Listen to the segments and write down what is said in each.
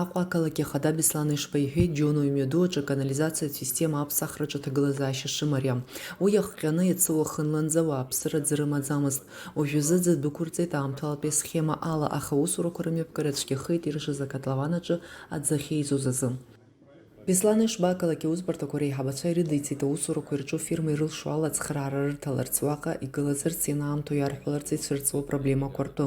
Аҟәа ақалақь Ахада Беслан Ишба иҳәеит Џьону имҩаду аҿы аканализациатә система аԥсахраҿы аҭагылазаашьа шымариам. Уи иахҟьаны иацы уахынланӡа ауааԥсыра аӡы рымаӡамызт. Уажәазы аӡы дәықәырҵеит аамҭалатәи асхема ала, аха аусурақәа рымҩаԥгара цәгьахеит ирышаз акатлаван аҿы аӡы ахьеизоз азы. Беслан Ишба ақалақь аусбарҭақәа реиҳабацәа ирыдиҵеит аусурақәа ирҿу фирма ирылшо ала ацхыраара рырҭаларц, уаҟа игылазарц ианаамҭоу иаарҳәаларц ицәырҵуа проблемақәа ртәы.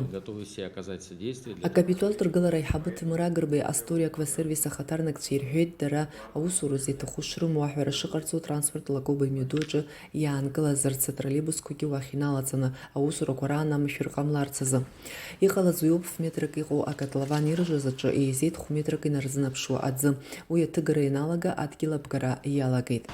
Акапитол ҭыргылара аиҳабы Ҭемыр Агрбеи Астория Аквасервис ахаҭарнакцәа ирҳәеит, дара аусура зиҭаху шрымоу аҳәара шыҟарҵо транспорт лакоба имҩаду аҿы иаангылазарц, атроллейбусқәагьы уахь иналаҵаны аусурақәа раанамышәыр ҟамларц азы. Иҟалаз уиоуп ф-метрак иҟоу акатлаван иржаз аҿы еизеит х-метрак инарзынаԥшуа аӡы. Уи аҭыгара ианалага адгьыл абгара иалагеит.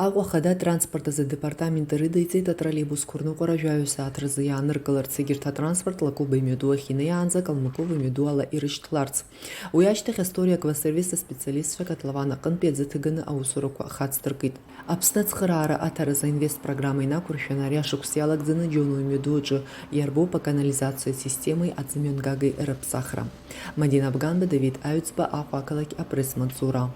Аҟәа Ахада транспорт азы адепартамент ирыдиҵеит атроллейбусқәа рныҟәара жәаҩа сааҭ рзы иааныркыларц, егьырҭ атранспорт лакоба имҩаду ахь инеиаанӡа Калмыкова имҩаду ала ирышьҭларц. Уи ашьҭахь Астория Аквасервис аспециалистцәа акатлаван аҟынтәи аӡы ҭыганы аусурақәа ахацдыркит. Аԥсны ацхыраара аҭаразы аинвестпрограмма инақәыршәаны ари ашықәс иалагӡаны Џьону имҩаду аҿы иарбоуп аканализациатә системеи аӡымҩангагеи рыԥсахра. Мадина Бганба, Давид Аҩӡба, Аҟәа ақалақь апресс-маҵзура.